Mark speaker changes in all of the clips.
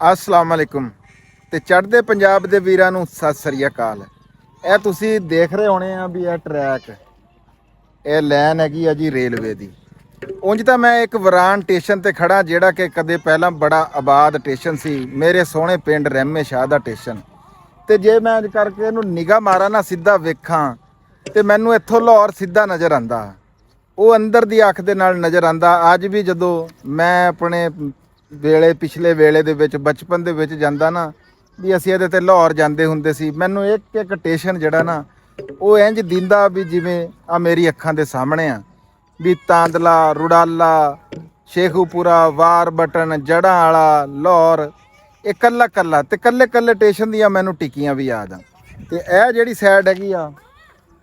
Speaker 1: अस्सलाम वालेकुम ਤੇ ਚੜ੍ਹਦੇ ਪੰਜਾਬ ਦੇ ਵੀਰਾਂ ਨੂੰ ਸਤਿ ਸ੍ਰੀ ਅਕਾਲ। ਇਹ ਤੁਸੀਂ ਦੇਖ ਰਹੇ ਹੋਣੇ ਆ ਵੀ ਇਹ ਟਰੈਕ ਇਹ ਲਾਈਨ ਹੈਗੀ ਆ ਜੀ ਰੇਲਵੇ ਦੀ। ਉਂਝ ਤਾਂ ਮੈਂ ਇੱਕ ਵਰਾਨ ਸਟੇਸ਼ਨ ਤੇ ਖੜਾ ਜਿਹੜਾ ਕਿ ਕਦੇ ਪਹਿਲਾਂ ਬੜਾ ਆਬਾਦ ਸਟੇਸ਼ਨ ਸੀ, ਮੇਰੇ ਸੋਹਣੇ ਪਿੰਡ ਰਹਿਮੇ ਸ਼ਾਹ ਦਾ ਸਟੇਸ਼ਨ। ਤੇ ਜੇ ਮੈਂ ਅੱਜ ਕਰਕੇ ਇਹਨੂੰ ਨਿਗਾਹ ਮਾਰਾਂ ਨਾ ਸਿੱਧਾ ਵੇਖਾਂ ਤੇ ਮੈਨੂੰ ਇੱਥੋਂ ਲਾਹੌਰ ਸਿੱਧਾ ਨਜ਼ਰ ਆਂਦਾ, ਉਹ ਅੰਦਰ ਦੀ ਅੱਖ ਦੇ ਨਾਲ ਨਜ਼ਰ ਆਂਦਾ। ਅੱਜ ਵੀ ਜਦੋਂ ਮੈਂ ਆਪਣੇ ਪਿਛਲੇ ਵੇਲੇ ਦੇ ਵਿੱਚ ਬਚਪਨ ਦੇ ਵਿੱਚ ਜਾਂਦਾ ਨਾ ਵੀ ਅਸੀਂ ਇਹਦੇ ਤੇ ਲਾਹੌਰ ਜਾਂਦੇ ਹੁੰਦੇ ਸੀ, ਮੈਨੂੰ ਇੱਕ ਇੱਕ ਸਟੇਸ਼ਨ ਜਿਹੜਾ ਨਾ ਉਹ ਇੰਜ ਦਿੰਦਾ ਵੀ ਜਿਵੇਂ ਆ ਮੇਰੀ ਅੱਖਾਂ ਦੇ ਸਾਹਮਣੇ ਆ ਵੀ ਤਾਂਦਲਾ, ਰੁੜਾਲਾ, ਸ਼ੇਖੂਪੁਰਾ, ਵਾਰ ਬਟਨ, ਜੜ੍ਹਾਂ ਵਾਲਾ, ਲਾਹੌਰ, ਇਹ ਕੱਲਾ ਕੱਲਾ ਤੇ ਕੱਲੇ ਕੱਲੇ ਸਟੇਸ਼ਨ ਦੀਆਂ ਮੈਨੂੰ ਟਿੱਕੀਆਂ ਵੀ ਯਾਦ ਆ। ਤੇ ਇਹ ਜਿਹੜੀ ਸਾਈਡ ਹੈਗੀ ਆ,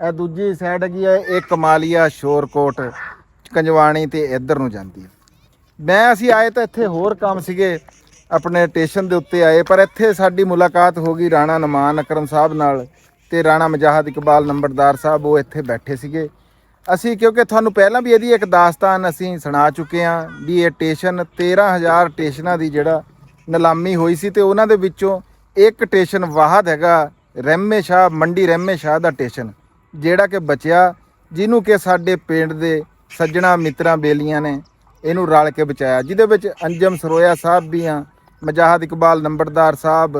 Speaker 1: ਇਹ ਦੂਜੀ ਸਾਈਡ ਹੈਗੀ ਆ, ਇਹ ਕਮਾਲੀਆ, ਸ਼ੋਰਕੋਟ, ਕੰਜਵਾਣੀ ਤੇ ਇੱਧਰ ਨੂੰ ਜਾਂਦੀ ਹੈ। ਅਸੀਂ ਆਏ ਤਾਂ ਇੱਥੇ ਹੋਰ ਕੰਮ ਸੀਗੇ, ਆਪਣੇ ਸਟੇਸ਼ਨ ਦੇ ਉੱਤੇ ਆਏ, ਪਰ ਇੱਥੇ ਸਾਡੀ ਮੁਲਾਕਾਤ ਹੋ ਗਈ ਰਾਣਾ ਨਮਾਨ ਅਕਰਮ ਸਾਹਿਬ ਨਾਲ ਤੇ ਰਾਣਾ ਮੁਜਾਹਿਦ ਇਕਬਾਲ ਨੰਬਰਦਾਰ ਸਾਹਿਬ, ਉਹ ਇੱਥੇ ਬੈਠੇ ਸੀਗੇ। ਅਸੀਂ ਕਿਉਂਕਿ ਤੁਹਾਨੂੰ ਪਹਿਲਾਂ ਵੀ ਇਹਦੀ ਇੱਕ ਦਾਸਤਾਨ ਅਸੀਂ ਸੁਣਾ ਚੁੱਕੇ ਹਾਂ ਵੀ ਇਹ ਸਟੇਸ਼ਨ 13,000 ਸਟੇਸ਼ਨਾਂ ਦੀ ਜਿਹੜਾ ਨਿਲਾਮੀ ਹੋਈ ਸੀ ਤੇ ਉਹਨਾਂ ਦੇ ਵਿੱਚੋਂ ਇੱਕ ਸਟੇਸ਼ਨ ਵਾਹਦ ਹੈਗਾ ਰਹਿਮੇ ਸ਼ਾਹ, ਮੰਡੀ ਰਹਿਮੇ ਸ਼ਾਹ ਦਾ ਸਟੇਸ਼ਨ, ਜਿਹੜਾ ਕਿ ਬਚਿਆ, ਜਿਹਨੂੰ ਕਿ ਸਾਡੇ ਪਿੰਡ ਦੇ ਸੱਜਣਾ ਮਿੱਤਰਾਂ ਬੇਲੀਆਂ ਨੇ ਇਹਨੂੰ ਰਲ ਕੇ ਬਚਾਇਆ, ਜਿਹਦੇ ਵਿੱਚ ਅੰਜਮ ਸਰੋਇਆ ਸਾਹਿਬ ਵੀ ਆ, ਮੁਜਾਹਿਦ ਇਕਬਾਲ ਨੰਬਰਦਾਰ ਸਾਹਿਬ,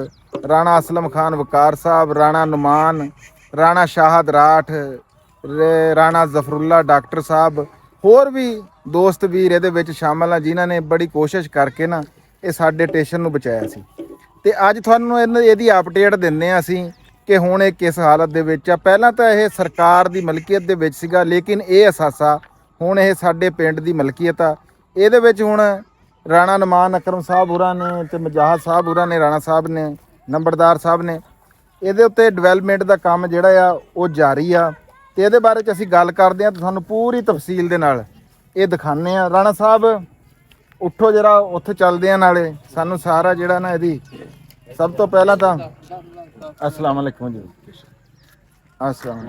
Speaker 1: ਰਾਣਾ ਅਸਲਮ ਖਾਨ ਵਕਾਰ ਸਾਹਿਬ, ਰਾਣਾ ਨੁਮਾਨ, ਰਾਣਾ ਸ਼ਾਹਦ ਰਾਠ, ਰਾਣਾ ਜ਼ਫਰੁੱਲਾ ਡਾਕਟਰ ਸਾਹਿਬ, ਹੋਰ ਵੀ ਦੋਸਤ ਵੀਰ ਇਹਦੇ ਵਿੱਚ ਸ਼ਾਮਲ ਆ ਜਿਨ੍ਹਾਂ ਨੇ ਬੜੀ ਕੋਸ਼ਿਸ਼ ਕਰਕੇ ਨਾ ਇਹ ਸਾਡੇ ਸਟੇਸ਼ਨ ਨੂੰ ਬਚਾਇਆ ਸੀ। ਤੇ ਅੱਜ ਤੁਹਾਨੂੰ ਇਹਦੀ ਅਪਡੇਟ ਦਿੰਦੇ ਆ ਅਸੀਂ ਕਿ ਹੁਣ ਇਹ ਕਿਸ ਹਾਲਤ ਦੇ ਵਿੱਚ ਆ। ਪਹਿਲਾਂ ਤਾਂ ਇਹ ਸਰਕਾਰ ਦੀ ਮਲਕੀਅਤ ਦੇ ਵਿੱਚ ਸੀਗਾ, ਲੇਕਿਨ ਇਹ ਅਸਾਸਾ ਹੁਣ ਇਹ ਸਾਡੇ ਪਿੰਡ ਦੀ ਮਲਕੀਅਤ ਆ। ਇਹਦੇ ਵਿੱਚ ਹੁਣ ਰਾਣਾ ਨਮਾਨ ਅਕਰਮ ਸਾਹਿਬ ਹੋਰਾਂ ਨੇ ਤੇ ਮੁਜਾਹਿਦ ਸਾਹਿਬ ਹੋਰਾਂ ਨੇ, ਰਾਣਾ ਸਾਹਿਬ ਨੇ, ਨੰਬਰਦਾਰ ਸਾਹਿਬ ਨੇ, ਇਹਦੇ ਉੱਤੇ ਡਿਵੈਲਪਮੈਂਟ ਦਾ ਕੰਮ ਜਿਹੜਾ ਆ ਉਹ ਜਾਰੀ ਆ। ਤੇ ਇਹਦੇ ਬਾਰੇ 'ਚ ਅਸੀਂ ਗੱਲ ਕਰਦੇ ਹਾਂ ਤੇ ਤੁਹਾਨੂੰ ਪੂਰੀ ਤਫਸੀਲ ਦੇ ਨਾਲ ਇਹ ਦਿਖਾਉਂਦੇ ਆ। ਰਾਣਾ ਸਾਹਿਬ ਉੱਠੋ ਜਰਾ, ਉੱਥੇ ਚੱਲਦੇ ਆ, ਨਾਲੇ ਸਾਨੂੰ ਸਾਰਾ ਜਿਹੜਾ ਨਾ ਇਹਦੀ ਸਭ ਤੋਂ ਪਹਿਲਾਂ ਤਾਂ अस्सलाम वालेकुम जी। अस्सलाम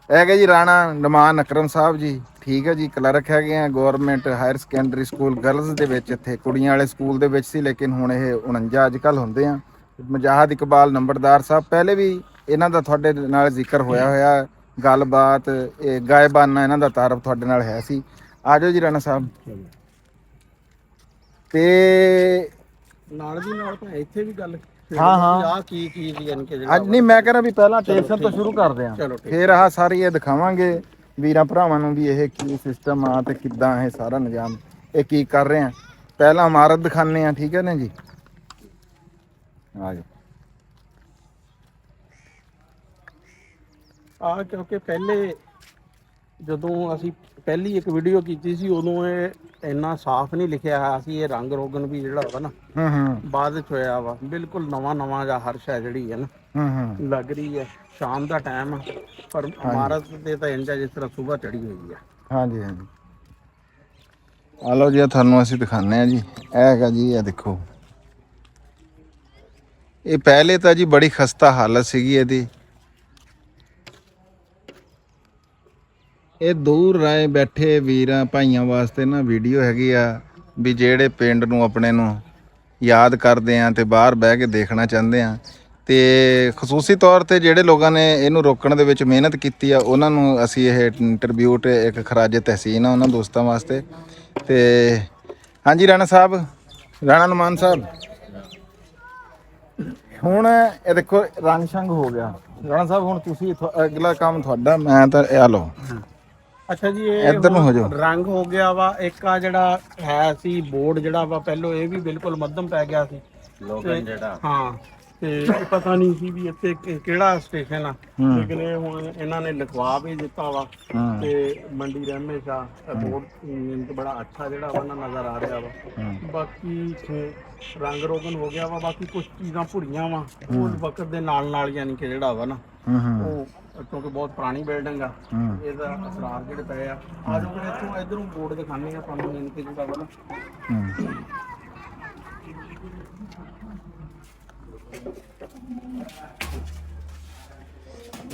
Speaker 1: ਹੈਗੇ ਜੀ ਰਾਣਾ ਨਮਾਨ ਅਕਰਮ ਸਾਹਿਬ ਜੀ, ਠੀਕ ਹੈ ਜੀ, ਕਲਰਕ ਹੈਗੇ ਆ government higher secondary school girls ਦੇ ਵਿੱਚ, ਇੱਥੇ ਕੁੜੀਆਂ ਵਾਲੇ ਸਕੂਲ ਦੇ ਵਿੱਚ ਸੀ, ਲੇਕਿਨ ਹੁਣ ਇਹ 49 ਅੱਜ ਕੱਲ੍ਹ ਹੁੰਦੇ ਆ। ਮੁਜਾਹਿਦ ਇਕਬਾਲ ਨੰਬਰਦਾਰ ਸਾਹਿਬ, ਪਹਿਲੇ ਵੀ ਇਹਨਾਂ ਦਾ ਤੁਹਾਡੇ ਨਾਲ ਜ਼ਿਕਰ ਹੋਇਆ ਗੱਲਬਾਤ, ਇਹ ਗਾਇਬਾਨਾ ਇਹਨਾਂ ਦਾ ਤਾਰਫ ਤੁਹਾਡੇ ਨਾਲ ਹੈ ਸੀ। ਆ ਜਾਓ ਜੀ ਰਾਣਾ ਸਾਹਿਬ। ਤੇ
Speaker 2: ਨਾਲ ਦੀ ਨਾਲ ਤਾਂ ਇੱਥੇ ਵੀ ਗੱਲ
Speaker 1: ਹਾਂ
Speaker 2: ਆ ਕੀ ਯਾਨੀ ਕਿ ਜਿਹੜਾ
Speaker 1: ਅੱਜ ਨਹੀਂ, ਮੈਂ ਕਹਿੰਦਾ ਵੀ ਪਹਿਲਾਂ ਸਟੇਸ਼ਨ ਤੋਂ ਸ਼ੁਰੂ ਕਰਦੇ ਆਂ, ਫਿਰ ਆਹ ਸਾਰੀ ਇਹ ਦਿਖਾਵਾਂਗੇ ਵੀਰਾਂ ਭਰਾਵਾਂ ਨੂੰ ਵੀ ਇਹ ਕੀ ਸਿਸਟਮ ਆ ਤੇ ਕਿੱਦਾਂ ਇਹ ਸਾਰਾ ਨਿਜ਼ਾਮ ਇਹ ਕੀ ਕਰ ਰਹੇ ਆ। ਪਹਿਲਾਂ ਇਮਾਰਤ ਦਿਖਾਉਂਦੇ ਆ, ਠੀਕ ਹੈ ਨਾ ਜੀ। ਆ ਜਾਓ।
Speaker 2: ਕਿਉਂਕਿ ਪਹਿਲੇ ਜਦੋਂ ਅਸੀਂ ਪਹਿਲੀ ਇੱਕ ਵੀਡੀਓ ਕੀਤੀ ਸੀ ਉਦੋਂ ਇਹ ਇੰਨਾ ਸਾਫ਼ ਨਹੀਂ ਲਿਖਿਆ ਹੋਇਆ ਸੀ। ਇਹ ਰੰਗ ਰੋਗਨ ਵੀ ਜਿਹੜਾ ਵਾ ਨਾ ਬਾਅਦ ਵਿੱਚ ਹੋਇਆ ਵਾ, ਬਿਲਕੁਲ ਨਵਾਂ ਜਾਂ ਹਰਸ਼ ਹੈ ਜਿਹੜੀ ਹੈ ਨਾ ਲੱਗ ਰਹੀ ਹੈ। ਸ਼ਾਮ ਦਾ ਟਾਈਮ ਪਰ ਇਮਾਰਤ ਤੇ ਤਾਂ ਇੰਜਾ ਜਿਸ ਤਰ੍ਹਾਂ ਸਵੇਰ ਚੜੀ ਹੋਈ ਹੈ।
Speaker 1: ਹਾਂਜੀ ਹਾਂਜੀ, ਆ ਲਓ ਜੀ, ਤੁਹਾਨੂੰ ਅਸੀਂ ਦਿਖਾਉਂਦੇ ਆ ਜੀ। ਇਹ ਹੈਗਾ ਜੀ, ਇਹ ਦੇਖੋ, ਇਹ ਪਹਿਲੇ ਤਾਂ ਜੀ ਬੜੀ ਖਸਤਾ ਹਾਲਤ ਸੀਗੀ ਇਹਦੀ। ਇਹ ਦੂਰ ਰਾਏ ਬੈਠੇ ਵੀਰਾਂ ਭਾਈਆਂ ਵਾਸਤੇ ਨਾ ਵੀਡੀਓ ਹੈਗੀ ਆ ਵੀ ਜਿਹੜੇ ਪਿੰਡ ਨੂੰ ਆਪਣੇ ਨੂੰ ਯਾਦ ਕਰਦੇ ਆ ਤੇ ਬਾਹਰ ਬਹਿ ਕੇ ਦੇਖਣਾ ਚਾਹੁੰਦੇ ਆ। ਤੇ ਖਸੂਸੀ ਤੌਰ ਤੇ ਜਿਹੜੇ ਲੋਕਾਂ ਨੇ ਇਹਨੂੰ ਰੋਕਣ ਦੇ ਵਿੱਚ ਮਿਹਨਤ ਕੀਤੀ ਆ ਉਹਨਾਂ ਨੂੰ ਅਸੀਂ ਇਹ ਟ੍ਰਿਬਿਊਟ ਇੱਕ ਖਰਾਜ ਤਹਿਸੀਨ ਆ ਉਹਨਾਂ ਦੋਸਤਾਂ ਵਾਸਤੇ। ਤੇ ਹਾਂਜੀ ਰਾਣਾ ਸਾਹਿਬ, ਰਾਣਾ ਨੁਮਾਨ ਸਾਹਿਬ, ਹੁਣ ਇਹ ਦੇਖੋ ਰੰਗ ਸ਼ੰਗ ਹੋ ਗਿਆ। ਰਾਣਾ ਸਾਹਿਬ ਹੁਣ ਤੁਸੀਂ ਅਗਲਾ ਕੰਮ ਤੁਹਾਡਾ, ਮੈਂ ਤਾਂ ਆ ਲਓ।
Speaker 2: ਅੱਛਾ ਜੀ, ਇਹ
Speaker 1: ਇੱਧਰ ਨੂੰ ਹੋ ਜਾਓ।
Speaker 2: ਰੰਗ ਹੋ ਗਿਆ ਵਾ। ਇੱਕ ਆ ਜਿਹੜਾ ਹੈ ਸੀ ਬੋਰਡ ਜਿਹੜਾ ਵਾ ਪਹਿਲੋਂ ਇਹ ਵੀ ਬਿਲਕੁਲ ਮੱਧਮ ਪੈ ਗਿਆ ਸੀ ਲੋਗਨ ਜਿਹੜਾ, ਹਾਂ, ਤੇ ਪਤਾ ਨਹੀਂ ਸੀ ਵੀ ਇੱਥੇ ਕਿਹੜਾ ਸਟੇਸ਼ਨ ਆ, ਲੇਕਿਨ ਇਹ ਹੁਣ ਇਹਨਾਂ ਨੇ ਲਿਖਵਾ ਵੀ ਦਿੱਤਾ ਵਾ। ਤੇ ਮੰਡੀ ਰਹਿਮੇ ਸ਼ਾਹ ਬੋਰਡ ਬੜਾ ਅੱਛਾ ਜਿਹੜਾ ਵਾ ਨਾ ਨਜ਼ਰ ਆ ਰਿਹਾ ਵਾ। ਬਾਕੀ ਰੰਗ ਰੋਗਨ ਹੋ ਗਿਆ ਵਾ। ਬਾਕੀ ਕੁਝ ਚੀਜ਼ਾਂ ਭੁੜੀਆਂ ਵਾ ਉਹ ਵਕਤ ਦੇ ਨਾਲ ਯਾਨੀ ਕਿ ਜਿਹੜਾ ਵਾ ਨਾ ਉਹ, ਕਿਉਂਕਿ ਬਹੁਤ ਪੁਰਾਣੀ ਬਿਲਡਿੰਗ ਆ, ਇਹਦਾ ਅਸਰਾਰ ਜਿਹੜੇ ਪਏ ਆ। ਆ ਜਾਓ ਫਿਰ ਇੱਥੋਂ ਇੱਧਰੋਂ ਬੋਰਡ ਦਿਖਾਉਂਦੇ ਆ ਤੁਹਾਨੂੰ ਯਾਨੀ ਕਿ ਜਿਹੜਾ ਵਾ ਨਾ।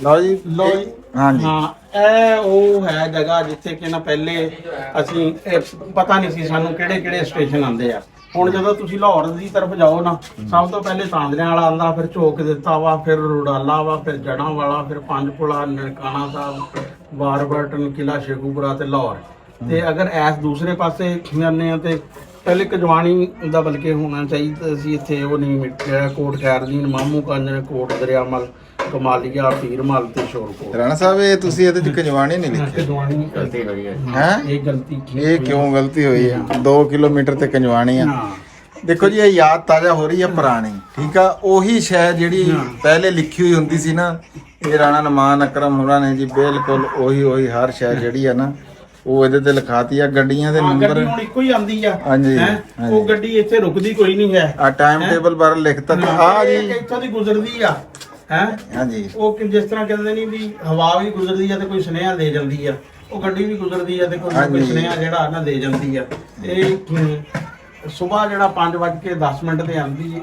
Speaker 1: ਲਓ ਜੀ, ਹਾਂਜੀ
Speaker 2: ਹਾਂ, ਇਹ ਉਹ ਹੈ ਜਗ੍ਹਾ ਜਿੱਥੇ ਕਿ ਨਾ ਪਹਿਲੇ ਅਸੀਂ ਪਤਾ ਨਹੀਂ ਸੀ ਸਾਨੂੰ ਕਿਹੜੇ ਸਟੇਸ਼ਨ ਆਉਂਦੇ ਆ। ਹੁਣ ਜਦੋਂ ਤੁਸੀਂ ਲਾਹੌਰ ਦੀ ਤਰਫ ਜਾਓ ਨਾ, ਸਭ ਤੋਂ ਪਹਿਲੇ ਤਾਂਦਰਿਆਂ ਵਾਲਾ ਆਂਦਾ, ਫਿਰ ਝੋਕ ਦਿੱਤਾ ਵਾ, ਫਿਰ ਰੁਡਾਲਾ ਵਾ, ਫਿਰ ਜੜਾਂ ਵਾਲਾ, ਫਿਰ ਪੰਜਪੁਲਾ, ਨਨਕਾਣਾ ਸਾਹਿਬ, ਵਾਰਬਰਟਨ, ਕਿਲਾ ਸ਼ੇਖੂਪੁਰਾ ਤੇ ਲਾਹੌਰ। ਤੇ ਅਗਰ ਐਸ ਦੂਸਰੇ ਪਾਸੇ ਜਾਂਦੇ ਆ ਤੇ ਪਹਿਲੇ ਕਜਵਾਣੀ ਦਾ ਬਲਕਿ ਹੋਣਾ ਚਾਹੀਦਾ ਸੀ ਇੱਥੇ, ਉਹ ਨਹੀਂ ਮਿਟਿਆ। ਕੋਟ ਖੈਰਦੀਨ, ਮਾਮੂ ਕੰਜਨ, ਕੋਟ ਦਰਿਆਮਲ, ਕਮਾਲੀਆ, ਪੀਰਮਲ ਤੇ ਸ਼ੋਰਕੋਟ।
Speaker 1: ਰਾਣਾ ਸਾਹਿਬ ਇਹ ਤੁਸੀਂ ਇਹਦੇ ਚ ਕਜਵਾਣੀ ਨਹੀਂ ਲਿਖਿਆ,
Speaker 2: ਕਜਵਾਣੀ
Speaker 3: ਗਲਤੀ ਹੋਈ ਹੈ।
Speaker 1: ਹੈ
Speaker 2: ਇਹ ਗਲਤੀ
Speaker 1: ਇਹ ਕਿਉਂ ਗਲਤੀ ਹੋਈ ਹੈ? 2 ਕਿਲੋਮੀਟਰ ਤੇ ਕਜਵਾਣੀ ਆ।
Speaker 2: ਹਾਂ
Speaker 1: ਦੇਖੋ ਜੀ, ਇਹ ਯਾਦ ਤਾਜ਼ਾ ਹੋ ਰਹੀ ਹੈ ਪੁਰਾਣੀ, ਠੀਕ ਆ। ਉਹੀ ਸ਼ੈ ਜਿਹੜੀ ਪਹਿਲੇ ਲਿਖੀ ਹੋਈ ਹੁੰਦੀ ਸੀ ਨਾ, ਇਹ ਰਾਣਾ ਨਮਾਨ ਅਕਰਮ ਹੋਰਾਂ ਨੇ ਜੀ ਬਿਲਕੁਲ ਉਹੀ ਹਰ ਸ਼ੈ ਜਿਹੜੀ ਆ ਨਾ, ਉਹ ਇਹਦੇ ਤੇ ਲਿਖਾਤੀ ਆ। ਗੱਡੀਆਂ ਦੇ ਨੰਬਰ
Speaker 2: ਗੱਡੀ ਹੁਣ ਇੱਕੋ ਹੀ ਆਂਦੀ ਆ।
Speaker 1: ਹਾਂਜੀ,
Speaker 2: ਹੈਂ? ਉਹ ਗੱਡੀ ਇੱਥੇ ਰੁਕਦੀ ਕੋਈ ਨਹੀਂ ਹੈ।
Speaker 1: ਆ ਟਾਈਮ ਟੇਬਲ ਬਾਰੇ ਲਿਖਤਾ ਤੇ ਆ ਜੀ
Speaker 2: ਇੱਥੋਂ ਦੀ ਗੁਜ਼ਰਦੀ ਆ ਹੈ।
Speaker 1: ਹਾਂਜੀ,
Speaker 2: ਉਹ ਜਿਸ ਤਰ੍ਹਾਂ ਕਹਿੰਦੇ ਨਹੀਂ ਵੀ ਹਵਾ ਵੀ ਗੁਜ਼ਰਦੀ ਆ ਤੇ ਕੋਈ ਸੁਨੇਹਾ ਦੇ ਜਾਂਦੀ ਆ, ਉਹ ਗੱਡੀ ਵੀ ਗੁਜ਼ਰਦੀ ਆ ਤੇ ਕੋਈ ਸੁਨੇਹਾ ਜਿਹੜਾ ਨਾ ਦੇ ਜਾਂਦੀ ਆ। ਇਹ ਸਵੇਰ ਜਿਹੜਾ 5:10 ਤੇ ਆਂਦੀ,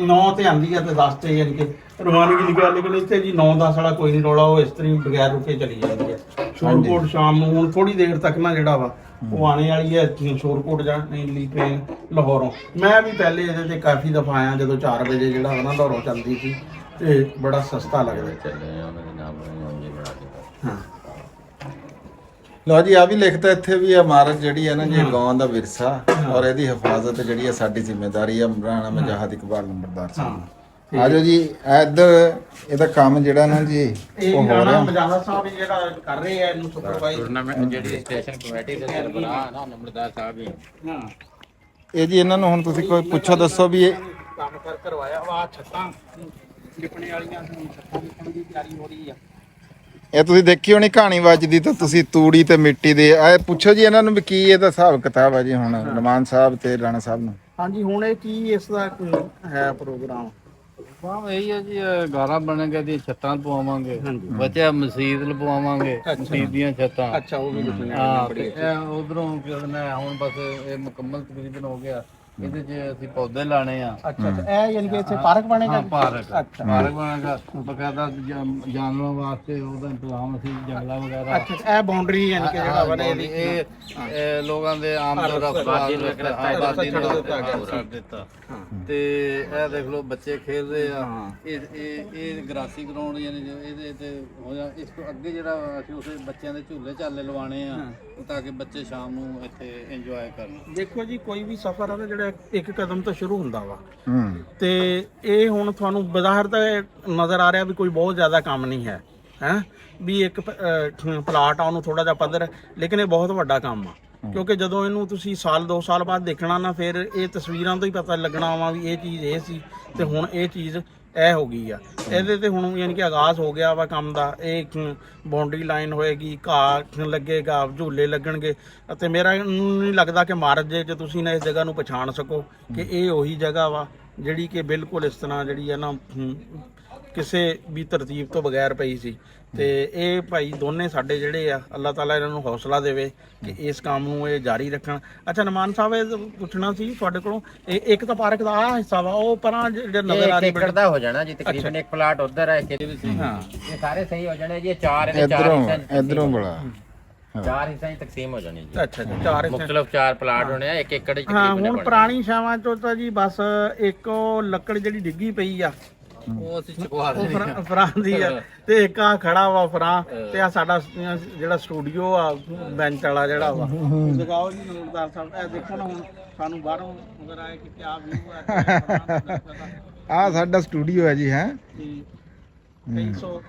Speaker 2: 9 ਤੇ ਆਂਦੀ ਆ ਤੇ 10 ਤੇ ਯਾਨੀ ਕਿ ਰਵਾਨਗੀ ਦੀ ਗੱਲ। ਲੇਕਿਨ ਇੱਥੇ ਜੀ 9-10 ਵਾਲਾ ਕੋਈ ਨਹੀਂ ਰੌਲਾ, ਉਹ ਇਸ ਤਰ੍ਹਾਂ ਹੀ ਬਗੈਰ ਰੁਕੇ ਚਲੀ ਜਾਂਦੀ ਹੈ। ਸ਼ੋਰਕੋਟ ਸ਼ਾਮ ਨੂੰ ਹੁਣ ਥੋੜੀ ਦੇਰ ਤੱਕ ਨਾ ਜਿਹੜਾ ਵਾ ਉਹ ਆਣੇ ਵਾਲੀ ਹੈ। ਸ਼ੋਰਕੋਟ ਜਾਣ ਲਈ ਟ੍ਰੇਨ ਲਾਹੌਰੋਂ। ਮੈਂ ਵੀ ਪਹਿਲੇ ਇਹਦੇ ਤੇ ਕਾਫੀ ਦਫਾ ਆਇਆ ਜਦੋਂ 4 ਵਜੇ ਜਿਹੜਾ ਵਾ ਨਾ ਲਾਹੌਰੋਂ ਚੱਲਦੀ ਸੀ, ਤੇ ਬੜਾ ਸਸਤਾ ਲੱਗਦਾ।
Speaker 3: ਚੱਲੇ ਉਹਨਾਂ ਦੇ ਨਾਮ ਬਣਾਉਂਦੇ ਬਣਾ ਕੇ।
Speaker 2: ਹਾਂ
Speaker 1: ਲਓ ਜੀ, ਆ ਵੀ ਲਿਖਤਾ ਇੱਥੇ ਵੀ ਇਮਾਰਤ ਜਿਹੜੀ ਹੈ ਨਾ ਜੀ, ਗਾਉਂ ਦਾ ਵਿਰਸਾ ਔਰ ਇਹਦੀ ਹਿਫਾਜ਼ਤ ਜਿਹੜੀ ਹੈ ਸਾਡੀ ਜ਼ਿੰਮੇਵਾਰੀ ਹੈ। ਰਾਣਾ ਮੁਜਾਹਿਦ ਇਕਬਾਲ ਨੰਬਰਦਾਰ ਸਾਹਿਬ। ਆਜੋ ਜੀ, ਇੱਧਰ ਇਹਦਾ ਕੰਮ ਜਿਹੜਾ ਨਾ ਜੀ
Speaker 2: ਇਹ
Speaker 1: ਉਹ ਹੋ
Speaker 2: ਰਾਣਾ
Speaker 1: ਰਿਹਾ।
Speaker 2: ਮੁਜਾਹਿਦ ਸਾਹਿਬ ਜਿਹੜਾ ਕਰ ਰਹੇ ਆ ਇਹਨੂੰ ਸੁਪਰਵਾਈਜ਼।
Speaker 3: ਟੂਰਨਾਮੈਂਟ ਜਿਹੜੀ ਸਟੇਸ਼ਨ ਕਮੇਟੀ ਦੇ ਸਰਬਰਾਹ ਨਾ ਨੰਬਰਦਾਰ ਸਾਹਿਬ ਹੀ।
Speaker 2: ਹਾਂ
Speaker 1: ਇਹ ਜੀ ਇਹਨਾਂ ਨੂੰ ਹੁਣ ਤੁਸੀਂ ਕੋਈ ਪੁੱਛੋ, ਦੱਸੋ ਵੀ ਇਹ
Speaker 2: ਕੰਮ ਕਰਵਾਇਆ ਵਾ। ਛੱਤਾਂ ਲਿਪਣੇ ਵਾਲੀਆਂ ਛੱਤਾਂ ਲਿਪਣ ਦੀ ਤਿਆਰੀ ਹੋ ਰਹੀ ਆ।
Speaker 1: ਇਹ ਤੁਸੀਂ ਦੇਖੀ ਹੋਣੀ ਕਹਾਣੀ ਵੱਜਦੀ, ਤਾਂ ਤੁਸੀਂ ਤੂੜੀ ਤੇ ਮਿੱਟੀ ਦੇ ਇਹ ਪੁੱਛੋ ਜੀ ਇਹਨਾਂ ਨੂੰ ਵੀ ਕੀ ਇਹਦਾ ਹਿਸਾਬ ਕਿਤਾਬ ਹੈ ਜੀ ਹੁਣ ਨਮਾਨ ਸਾਹਿਬ ਤੇ ਰਾਣਾ ਸਾਹਿਬ ਨੂੰ।
Speaker 2: ਹਾਂਜੀ, ਹੁਣ ਇਹ ਕੀ ਇਸ ਦਾ ਹੈ ਪ੍ਰੋਗਰਾਮ?
Speaker 4: ਵਾਹ ਇਹੀ ਹੈ ਜੀ, ਗਾਰਾ ਬਣੇਗਾ ਦੀ ਛੱਤਾਂ ਪਵਾਵਾਂਗੇ,
Speaker 2: ਹਾਂਜੀ।
Speaker 4: ਬਚਿਆ ਮਸਜਿਦ ਲਪਵਾਵਾਂਗੇ, ਮਸਜਿਦ ਦੀਆਂ ਛੱਤਾਂ।
Speaker 2: ਅੱਛਾ, ਉਹ ਵੀ ਲਿਖਣੇ
Speaker 4: ਹਾਂ, ਤੇ ਇਹ ਉਧਰੋਂ ਕਿਹਨਾਂ ਹੁਣ ਬਸ ਇਹ ਮੁਕੰਮਲ ਤਕਰੀਬਨ ਹੋ ਗਿਆ। ਇਹਦੇ 'ਚ ਅਸੀਂ ਪੌਦੇ ਲਾਣੇ ਆ।
Speaker 2: ਅੱਛਾ ਇਹ ਯਾਨੀ ਕਿ ਇੱਥੇ ਪਾਰਕ ਬਣੇਗਾ?
Speaker 4: ਹਾਂ, ਪਾਰਕ
Speaker 2: ਅੱਛਾ
Speaker 4: ਬਣੇਗਾ। ਬਕਾਇਦਾ ਜਾਨਵਰਾਂ ਵਾਸਤੇ ਉਹਦਾ ਇੰਤਜ਼ਾਮ ਅਸੀਂ ਜੰਗਲਾਂ ਵਗੈਰਾ।
Speaker 2: ਅੱਛਾ, ਇਹ ਬਾਉਂਡਰੀ ਯਾਨੀ ਕਿ ਜਿਹੜਾ ਵਾ ਇਹਦੀ
Speaker 4: ਇਹ ਲੋਕਾਂ ਦੇ ਆਮ ਤੌਰ ਆਬਾਦੀ ਨੂੰ ਕਰ ਦਿੱਤਾ। ਤੇ ਇਹ ਦੇਖ ਲਓ ਬੱਚੇ ਖੇਡ ਰਹੇ ਆ। ਇਹ ਗਰਾਸੀ ਗਰਾਊਂਡ ਯਾਨੀ ਇਹਦੇ ਤੇ ਹੋ ਜਾ। ਇਸ ਤੋਂ ਅੱਗੇ ਜਿਹੜਾ ਅਸੀਂ ਉਸੇ ਬੱਚਿਆਂ ਦੇ ਝੂਲੇ ਝਾਲੇ ਲਵਾਣੇ ਆ ਤਾਂ ਕਿ ਬੱਚੇ ਸ਼ਾਮ ਨੂੰ ਇੱਥੇ ਇੰਜੋਏ ਕਰਨ।
Speaker 2: ਦੇਖੋ ਜੀ, ਕੋਈ ਵੀ ਸਫ਼ਰ ਆ ਨਾ ਜਿਹੜਾ ਇੱਕ ਕਦਮ ਤੋਂ ਸ਼ੁਰੂ ਹੁੰਦਾ ਵਾ।
Speaker 1: ਹੂੰ,
Speaker 2: ਤੇ ਇਹ ਹੁਣ ਤੁਹਾਨੂੰ ਬਜ਼ਾਹਰ ਤਾਂ ਨਜ਼ਰ ਆ ਰਿਹਾ ਵੀ ਕੋਈ ਬਹੁਤ ਜ਼ਿਆਦਾ ਕੰਮ ਨਹੀਂ ਹੈ ਹੈ ਵੀ ਇੱਕ ਪਲਾਟ ਆ ਉਹਨੂੰ ਥੋੜਾ ਜਿਹਾ ਪੱਧਰ, ਲੇਕਿਨ ਇਹ ਬਹੁਤ ਵੱਡਾ ਕੰਮ ਆ। ਕਿਉਂਕਿ ਜਦੋਂ ਇਹਨੂੰ ਤੁਸੀਂ ਸਾਲ 2 ਸਾਲ ਬਾਅਦ ਦੇਖਣਾ ਨਾ, ਫਿਰ ਇਹ ਤਸਵੀਰਾਂ ਤੋਂ ਹੀ ਪਤਾ ਲੱਗਣਾ ਵਾ ਵੀ ਇਹ ਚੀਜ਼ ਇਹ ਸੀ ਤੇ ਹੁਣ ਇਹ ਚੀਜ਼ ਇਹ ਹੋ ਗਈ ਆ। ਇਹਦੇ ਤੇ ਹੁਣ ਯਾਨੀ ਕਿ ਆਗਾਜ਼ ਹੋ ਗਿਆ ਵਾ ਕੰਮ ਦਾ। ਇਹ ਬਾਉਂਡਰੀ ਲਾਈਨ ਹੋਏਗੀ, ਘਾਹ ਲੱਗੇਗਾ, ਝੂਲੇ ਲੱਗਣਗੇ। ਅਤੇ ਮੇਰਾ ਨਹੀਂ ਲੱਗਦਾ ਕਿ ਮਾਰਚ ਜੇ ਤੁਸੀਂ ਨਾ ਇਸ ਜਗ੍ਹਾ ਨੂੰ ਪਛਾਣ ਸਕੋ ਕਿ ਇਹ ਉਹੀ ਜਗ੍ਹਾ ਵਾ ਜਿਹੜੀ ਕਿ ਬਿਲਕੁਲ ਇਸ ਤਰ੍ਹਾਂ ਜਿਹੜੀ ਹੈ ਨਾ ਕਿਸੇ ਵੀ ਤਰਤੀਬ ਤੋਂ ਬਗੈਰ ਪਈ ਸੀ। ਤੇ ਇਹ ਭਾਈ ਦੋਨੇ ਸਾਡੇ ਜਿਹੜੇ ਆ, ਅੱਲਾਹ ਤਾਲਾ ਇਹਨਾਂ ਨੂੰ ਹੌਸਲਾ ਦੇਵੇ ਕਿ ਇਸ ਕੰਮ ਨੂੰ ਇਹ ਜਾਰੀ ਰੱਖਣ। ਅੱਛਾ ਨਮਾਨ ਸਾਹਿਬ, ਇਹ ਪੁੱਛਣਾ ਸੀ ਤੁਹਾਡੇ ਕੋਲੋਂ, ਇਹ ਇੱਕ ਤਾਂ ਪਾਰਕ ਦਾ ਆਹ ਹਿੱਸਾ ਵਾ, ਉਹ ਪਰਾਂ ਜਿਹੜਾ ਨਜ਼ਰ ਆ ਰਹੀ
Speaker 3: ਏਕੜ ਦਾ ਹੋ ਜਾਣਾ ਜੀ ਤਕਰੀਬਨ। ਇੱਕ ਪਲਾਟ ਉਧਰ ਹੈ,
Speaker 2: ਹਾਂ
Speaker 3: ਇਹ ਸਾਰੇ ਸਹੀ ਹੋ ਜਾਣੇ ਜੀ। ਇਹ ਚਾਰ
Speaker 1: ਇਧਰੋਂ ਬੜਾ
Speaker 3: 4 ਹਿੱਸਿਆਂ 'ਚ ਤਕਸੀਮ ਹੋ ਜਾਣੀ ਜੀ।
Speaker 2: ਅੱਛਾ ਜੀ, 4
Speaker 3: ਮੁਖਤਲਫ 4 ਪਲਾਟ ਹੋਣੇ ਆ, 1 ਏਕੜ 'ਚ
Speaker 2: ਹਾਂ।
Speaker 3: ਤਕਰੀਬਨ
Speaker 2: ਹੁਣ ਪੁਰਾਣੀ ਛਾਵਾਂ ਚੋਂ ਤਾਂ ਜੀ ਬਸ ਇੱਕ ਉਹ ਲੱਕੜ ਜਿਹੜੀ ਡਿੱਗੀ ਪਈ ਆ
Speaker 4: ਉਹ ਅਸੀਂ ਚੁਕਵਾ
Speaker 2: ਉਹ ਫਰਾਂ ਦੀ ਆ, ਤੇ ਇੱਕ ਆ ਖੜਾ ਵਾ ਫਰਾਂ, ਤੇ ਆ ਸਾਡਾ ਜਿਹੜਾ ਸਟੂਡੀਓ ਆ ਬੈਂਚ ਵਾਲਾ ਜਿਹੜਾ ਵਾ। ਦਿਖਾਓ ਜੀ ਨੰਬਰਦਾਰ ਸਾਹਿਬ, ਇਹ ਦੇਖੋ ਨਾ ਹੁਣ ਸਾਨੂੰ ਬਾਹਰੋਂ ਨਜ਼ਰ ਆਇਆ ਕਿ ਕਿਆ ਵਿਊ ਹੈ।
Speaker 1: ਆ ਸਾਡਾ ਸਟੂਡੀਓ ਹੈ ਜੀ। ਹੈ
Speaker 2: ਕਈ ਸੌ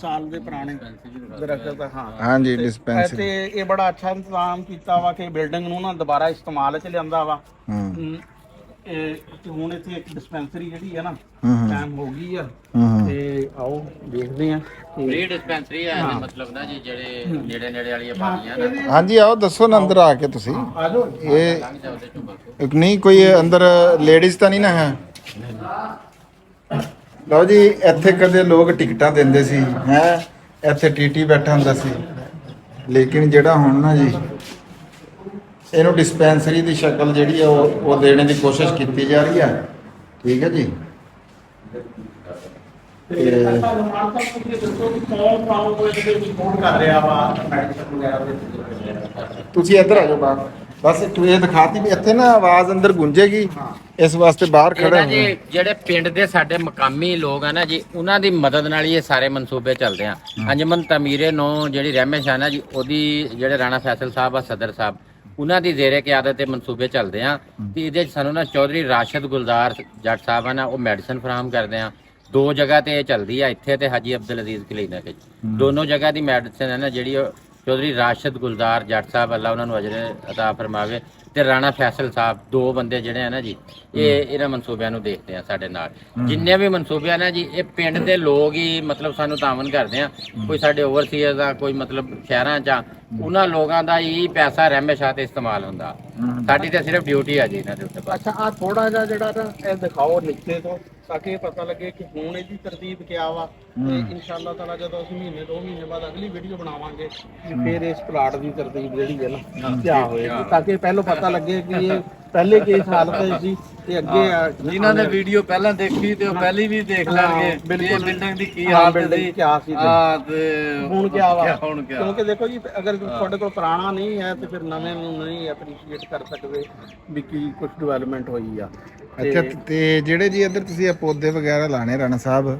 Speaker 2: ਸਾਲ ਦੇ ਪੁਰਾਣੇ ਦਰਖਤ। ਹਾਂ
Speaker 1: ਹਾਂਜੀ, ਡਿਸਪੈਂਸਰੀ।
Speaker 2: ਤੇ ਇਹ ਬੜਾ ਅੱਛਾ ਇੰਤਜ਼ਾਮ ਕੀਤਾ ਵਾ ਕਿ ਬਿਲਡਿੰਗ ਨੂੰ ਨਾ ਦੁਬਾਰਾ ਇਸਤੇਮਾਲ 'ਚ ਲਿਆਂਦਾ ਵਾ। ਇਹ ਹੁਣ ਇੱਥੇ ਇੱਕ ਡਿਸਪੈਂਸਰੀ ਜਿਹੜੀ ਹੈ ਨਾ ਟਾਈਮ ਹੋ ਗਈ ਆ। ਤੇ ਆਓ ਦੇਖਦੇ ਆ।
Speaker 3: ਫ੍ਰੀ ਡਿਸਪੈਂਸਰੀ ਹੈ ਮਤਲਬ ਨਾ ਜੀ, ਜਿਹੜੇ ਨੇੜੇ ਨੇੜੇ ਵਾਲੀਆਂ ਬਾਗੀਆਂ ਨਾ।
Speaker 1: ਹਾਂਜੀ, ਆਓ ਦੱਸੋ ਨਾ ਅੰਦਰ ਆ ਕੇ ਤੁਸੀਂ।
Speaker 2: ਆ ਜਾਓ।
Speaker 1: ਇਹ
Speaker 3: ਲੰਘ ਜਾਓ ਤੇ ਚੁੱਪ।
Speaker 1: ਇੱਕ ਨਹੀਂ ਕੋਈ ਅੰਦਰ ਲੇਡੀਜ਼ ਤਾਂ ਨਹੀਂ ਨਾ ਹੈ? ਲਓ ਜੀ, ਇੱਥੇ ਕਦੇ ਲੋਕ ਟਿਕਟਾਂ ਦਿੰਦੇ ਸੀ ਹੈ, ਇੱਥੇ ਟੀਟੀ ਬੈਠਾ ਹੁੰਦਾ ਸੀ। ਲੇਕਿਨ ਜਿਹੜਾ ਹੁਣ ਨਾ ਜੀ ਇਹਨੂੰ ਡਿਸਪੈਂਸਰੀ ਦੀ ਸ਼ਕਲ ਜਿਹੜੀ ਆ ਉਹ ਦੇਣੇ ਦੀ ਕੋਸ਼ਿਸ਼ ਕੀਤੀ ਜਾ ਰਹੀ ਆ। ਠੀਕ ਹੈ ਜੀ। ਤੁਸੀਂ ਇੱਧਰ ਆ ਜਾਓ ਬਾਹਰ। ਬਸ ਇਹ ਦਿਖਾਤੀ ਵੀ ਇੱਥੇ ਨਾ ਆਵਾਜ਼ ਅੰਦਰ ਗੂੰਜੇਗੀ, ਇਸ ਵਾਸਤੇ ਬਾਹਰ
Speaker 3: ਇਹ ਨਾ
Speaker 1: ਖੜੇ
Speaker 3: ਜੀ ਜਿਹੜੇ ਪਿੰਡ ਦੇ ਸਾਡੇ ਮਕਾਮੀ ਲੋਕ ਆ ਨਾ ਜੀ, ਉਹਨਾਂ ਦੀ ਮਦਦ ਨਾਲ ਹੀ ਇਹ ਸਾਰੇ ਮਨਸੂਬੇ ਚੱਲਦੇ ਆ। ਅੰਜਮਨ ਤਮੀਰੇ ਨੂੰ ਜਿਹੜੀ ਰਹਿਮਸ਼ ਆ ਨਾ ਜੀ, ਉਹਦੀ ਜਿਹੜੇ ਰਾਣਾ ਫੈਸਲ ਸਾਹਿਬ ਆ ਸਦਰ ਸਾਹਿਬ, ਉਹਨਾਂ ਦੀ ਜ਼ੇਰੇ ਕਿਆਦਤ ਤੇ ਮਨਸੂਬੇ ਚੱਲਦੇ ਆ। ਤੇ ਇਹਦੇ 'ਚ ਸਾਨੂੰ ਨਾ ਚੌਧਰੀ ਰਾਸ਼ਦ ਗੁਲਜ਼ਾਰ ਜੱਟ ਸਾਹਿਬ ਆ ਨਾ, ਉਹ ਮੈਡੀਸਨ ਫਰਾਹਮ ਕਰਦੇ ਆ। 2 ਜਗ੍ਹਾ ਤੇ ਇਹ ਚੱਲਦੀ ਆ, ਇੱਥੇ ਤੇ ਹਾਜੀ ਅਬਦੁਲ ਅਜ਼ੀਜ਼ ਕਲੀਨਿਕ ਵਿੱਚ। ਦੋਨੋਂ ਜਗ੍ਹਾ ਦੀ ਮੈਡੀਸਨ ਹੈ ਨਾ ਜਿਹੜੀ ਉਹ ਚੌਧਰੀ ਰਾਸ਼ਦ ਗੁਲਜ਼ਾਰ ਜੱਟ ਸਾਹਿਬ, ਅੱਲਾ ਉਹਨਾਂ ਨੂੰ ਅਜਰ ਅਤਾ ਫਰਮਾਵੇ, ਤੇ ਰਾਣਾ ਫੈਸਲ ਸਾਹਿਬ, 2 ਬੰਦੇ ਜਿਹੜੇ ਆ ਨਾ ਜੀ, ਇਹ ਇਹਨਾਂ ਮਨਸੂਬਿਆਂ ਨੂੰ ਦੇਖਦੇ ਆ ਸਾਡੇ ਨਾਲ। ਜਿੰਨੇ ਵੀ ਮਨਸੂਬੇ ਆ ਨਾ ਜੀ, ਇਹ ਪਿੰਡ ਦੇ ਲੋਕ ਹੀ ਮਤਲਬ ਸਾਨੂੰ ਤਾਮਨ ਕਰਦੇ ਆ। ਕੋਈ ਸਾਡੇ ਓਵਰਸੀਅਰ ਦਾ, ਕੋਈ ਮਤਲਬ ਸ਼ਹਿਰਾਂ 'ਚ ਆ, ਉਹਨਾਂ ਲੋਕਾਂ ਦਾ ਹੀ ਪੈਸਾ ਰਹਿਮੇ ਸ਼ਾਹ ਤੇ ਇਸਤੇਮਾਲ ਹੁੰਦਾ। ਸਾਡੀ ਤਾਂ ਸਿਰਫ ਡਿਊਟੀ ਆ ਜੀ ਇਹਨਾਂ ਦੇ ਉੱਤੇ।
Speaker 2: ਅੱਛਾ, ਆ ਥੋੜਾ ਜਿਹਾ ਜਿਹੜਾ ਨਾ ਇਹ ਦਿਖਾਓ ਨੀਚੇ ਤੋਂ, ਤਾਂ ਕਿ ਇਹ ਪਤਾ ਲੱਗੇ ਕਿ ਹੁਣ ਇਹਦੀ ਤਰਤੀਬ ਕਿਆ ਵਾ। ਤੇ ਇਨਸ਼ਾਅੱਲਾ ਤਾਲਾ ਜਦੋਂ ਅਸੀਂ ਮਹੀਨੇ 2 ਮਹੀਨੇ ਬਾਅਦ ਅਗਲੀ ਵੀਡੀਓ ਬਣਾਵਾਂਗੇ, ਫਿਰ ਇਸ ਪਲਾਟ ਦੀ ਤਰਤੀਬ ਜਿਹੜੀ ਹੈ ਨਾ ਕਿਆ ਹੋਏਗੀ, ਤਾਂ ਕਿ ਪਹਿਲਾਂ ਪਤਾ ਲੱਗੇ ਕਿ ਇਹ ਪਹਿਲੇ ਕਿਸ ਹਾਲਤ ਵਿੱਚ ਸੀ ਤੇ ਅੱਗੇ
Speaker 4: ਜਿਨ੍ਹਾਂ ਨੇ ਵੀਡੀਓ ਪਹਿਲਾਂ ਦੇਖੀ ਤੇ ਉਹ ਪਹਿਲੀ ਵੀ ਦੇਖ ਲੈਣਗੇ ਇਹ ਬਿਲਡਿੰਗ ਦੀ ਕੀ ਹਾਲਤ ਸੀ,
Speaker 2: ਕਿਆ ਸੀ
Speaker 4: ਤੇ
Speaker 2: ਹੁਣ ਕਿਆ ਵਾ।
Speaker 4: ਹੁਣ ਕਿਆ।
Speaker 2: ਕਿਉਂਕਿ ਦੇਖੋ ਜੀ, ਅਗਰ ਤੁਹਾਡੇ ਕੋਲ ਪੁਰਾਣਾ ਨਹੀਂ ਹੈ ਤੇ ਫਿਰ ਨਵੇਂ ਨੂੰ ਨਹੀਂ ਐਪਰੀਸ਼ੀਏਟ ਕਰ ਸਕਦੇ ਵੀ ਕੀ ਕੁਝ ਡਿਵੈਲਪਮੈਂਟ ਹੋਈ ਆ।
Speaker 1: ਅੱਛਾ, ਤੇ ਜਿਹੜੇ ਜੀ ਇੱਧਰ ਤੁਸੀਂ ਇਹ ਪੌਦੇ ਵਗੈਰਾ ਲਾਣੇ ਰਾਣਾ ਸਾਹਿਬ,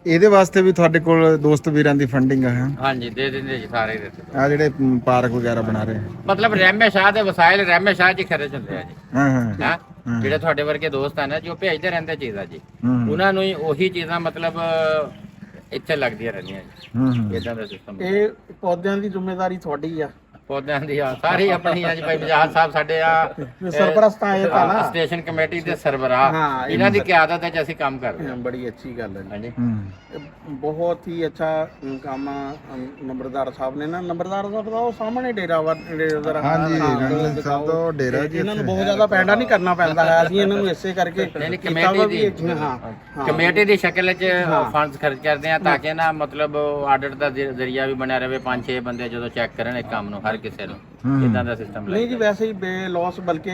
Speaker 1: ਇਹਦੇ ਵਾਸਤੇ ਵੀ ਤੁਹਾਡੇ ਕੋਲ ਦੋਸਤ ਵੀਰਾਂ ਦੀ ਫੰਡਿੰਗ ਹੈ?
Speaker 3: ਹਾਂਜੀ, ਦੇ ਦਿੰਦੇ ਜੀ, ਸਾਰੇ ਦੇ ਦਿੰਦੇ।
Speaker 1: ਆ ਜਿਹੜੇ ਪਾਰਕ ਵਗੈਰਾ ਬਣਾ ਰਹੇ
Speaker 3: ਮਤਲਬ ਰਹਿਮੇ ਸ਼ਾਹ ਦੇ ਵਸਾਇਲ ਰਹਿਮੇ ਸ਼ਾਹ ਜੀ ਖਰਚ ਹੁੰਦੇ ਆ ਜੀ।
Speaker 1: ਹਾਂ ਹਾਂ
Speaker 3: ਹਾਂ, ਜਿਹੜੇ ਤੁਹਾਡੇ ਵਰਗੇ ਦੋਸਤ ਆ ਨਾ ਜੀ, ਉਹ ਭੇਜਦੇ ਰਹਿੰਦੇ ਚੀਜ਼ਾਂ ਜੀ,
Speaker 1: ਹੂੰ
Speaker 3: ਉਹਨਾਂ ਨੂੰ ਹੀ ਉਹੀ ਚੀਜ਼ਾਂ ਮਤਲਬ ਇੱਥੇ ਲੱਗਦੀਆਂ ਰਹਿੰਦੀਆਂ ਜੀ।
Speaker 1: ਹੂੰ
Speaker 3: ਇਦਾਂ ਦਾ ਸਿਸਟਮ।
Speaker 2: ਇਹ ਪੌਦਿਆਂ ਦੀ ਜ਼ਿੰਮੇਵਾਰੀ ਤੁਹਾਡੀ ਆ,
Speaker 3: ਪੌਦਿਆਂ ਦੀ ਆ ਸਾਰੀ ਆਪਣੀ ਆ ਜੀ। ਭਾਈ ਬਜਾਜ ਸਾਹਿਬ ਸਾਡੇ ਆ
Speaker 2: ਸਰਪ੍ਰਸਤਾਂ ਇਹ ਤਾਂ ਨਾ
Speaker 3: ਸਟੇਸ਼ਨ ਕਮੇਟੀ ਦੇ ਸਰਬਰਾਹ,
Speaker 2: ਹਾਂ,
Speaker 3: ਇਹਨਾਂ ਦੀ ਕਿਆਦਤ ਵਿੱਚ ਅਸੀਂ ਕੰਮ ਕਰਦੇ ਹਾਂ।
Speaker 2: ਬੜੀ ਅੱਛੀ ਗੱਲ ਹੈ ਜੀ।
Speaker 3: ਹਾਂਜੀ,
Speaker 2: ਇਹ ਬਹੁਤ ਹੀ ਅੱਛਾ ਕੰਮ ਆ। ਨੰਬਰਦਾਰ ਸਾਹਿਬ ਨੇ ਨਾ, ਨੰਬਰਦਾਰ ਸਾਹਿਬ ਦਾ ਉਹ ਸਾਹਮਣੇ ਡੇਰਾ ਵਾ, ਡੇਰਾ
Speaker 1: ਹਾਂਜੀ, ਰਣਜੀਤ ਸਾਹਿਬ ਦਾ ਉਹ ਡੇਰਾ ਜੀ।
Speaker 2: ਇਹਨਾਂ ਨੂੰ ਬਹੁਤ ਜ਼ਿਆਦਾ ਪੈਂਡਾ ਨਹੀਂ ਕਰਨਾ ਪੈਂਦਾ ਹੈ, ਅਸੀਂ ਇਹਨਾਂ ਨੂੰ ਇਸੇ ਕਰਕੇ
Speaker 3: ਨਹੀਂ
Speaker 2: ਕੀਤਾ ਵਾ ਵੀ
Speaker 3: ਕਮੇਟੀ ਦੀ
Speaker 2: ਹਾਂ
Speaker 3: ਕਮੇਟੀ ਦੀ ਸ਼ਕਲ ਵਿੱਚ ਫੰਡਸ ਖਰਚ ਕਰਦੇ ਆ, ਤਾਂ ਕਿ ਨਾ ਮਤਲਬ ਆਡਿਟ ਦਾ ਜ਼ਰੀਆ ਵੀ ਬਣਿਆ ਰਹੇ। 5-6 ਬੰਦੇ ਜਦੋਂ ਚੈੱਕ ਕਰਨ ਇੱਕ ਕੰਮ ਨੂੰ, ਹਰ ਕਿਸੇ ਨੂੰ ਇਦਾਂ ਦਾ ਸਿਸਟਮ
Speaker 2: ਨਹੀਂ ਜੀ, ਵੈਸੇ ਹੀ ਬੇਲੋਸ, ਬਲਕਿ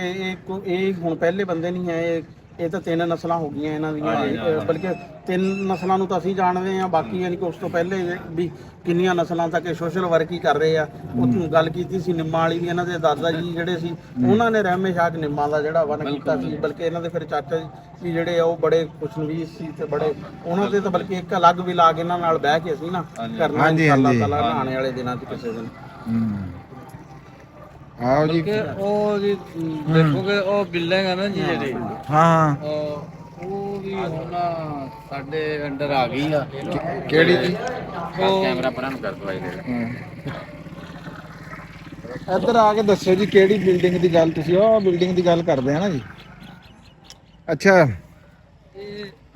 Speaker 2: ਇਹ ਹੁਣ ਪਹਿਲੇ ਬੰਦੇ ਨਹੀਂ ਹੈ, ਇਹ ਤਾਂ 3 ਨਸਲਾਂ ਹੋ ਗਈਆਂ ਇਹਨਾਂ ਦੀਆਂ, ਬਲਕਿ 3 ਨਸਲਾਂ ਨੂੰ ਤਾਂ ਅਸੀਂ ਜਾਣਦੇ ਆ, ਬਾਕੀ ਯਾਨੀ ਕਿ ਉਸ ਤੋਂ ਪਹਿਲੇ ਵੀ ਕਿੰਨੀਆਂ ਨਸਲਾਂ ਤੱਕ ਇਹ ਸੋਸ਼ਲ ਵਰਕ ਹੀ ਕਰ ਰਹੇ ਆ। ਉਹ ਗੱਲ ਕੀਤੀ ਸੀ ਨਿੰਮਾਂ ਵਾਲੀ ਦੀ, ਇਹਨਾਂ ਦੇ ਦਾਦਾ ਜੀ ਜਿਹੜੇ ਸੀ ਉਹਨਾਂ ਨੇ ਰਹਿਮੇ ਸ਼ਾਹ ਨਿੰਮਾਂ ਦਾ ਜਿਹੜਾ ਵਨ ਕੀਤਾ ਸੀ, ਬਲਕਿ ਇਹਨਾਂ ਦੇ ਫਿਰ ਚਾਚਾ ਜੀ ਜਿਹੜੇ ਆ ਉਹ ਬੜੇ ਖੁਸ਼ਨਵੀਸ ਸੀ ਤੇ ਬੜੇ ਉਹਨਾਂ ਦੇ ਤਾਂ ਬਲਕਿ ਇੱਕ ਅਲੱਗ ਵੀ ਲਾ ਕੇ ਇਹਨਾਂ ਨਾਲ ਬਹਿ ਕੇ ਅਸੀਂ ਨਾ ਕਰਨਾ ਇਨਸ਼ਾਅੱਲਾ ਤਾਲਾ ਆਉਣ ਵਾਲੇ ਦਿਨਾਂ 'ਚ ਕਿਸੇ ਦਿਨ।
Speaker 1: ਆਓ ਜੀ।
Speaker 4: ਕਿ ਉਹ ਜੀ ਦੇਖੋਗੇ ਉਹ ਬਿਲਡਿੰਗ ਹੈ ਨਾ ਜੀ ਜਿਹੜੀ,
Speaker 1: ਹਾਂ
Speaker 4: ਉਹ ਵੀ ਹੁਣ ਸਾਡੇ ਅੰਡਰ ਆ ਗਈ ਆ।
Speaker 1: ਕਿਹੜੀ ਜੀ?
Speaker 3: ਕੈਮਰਾ ਪਰਾਂ ਨੂੰ ਕਰ ਦੋ ਆਈ
Speaker 1: ਇੱਧਰ ਆ ਕੇ ਦੱਸਿਓ ਜੀ ਕਿਹੜੀ ਬਿਲਡਿੰਗ ਦੀ ਗੱਲ ਤੁਸੀਂ? ਉਹ ਬਿਲਡਿੰਗ ਦੀ ਗੱਲ ਕਰਦੇ ਆ ਨਾ ਜੀ? ਅੱਛਾ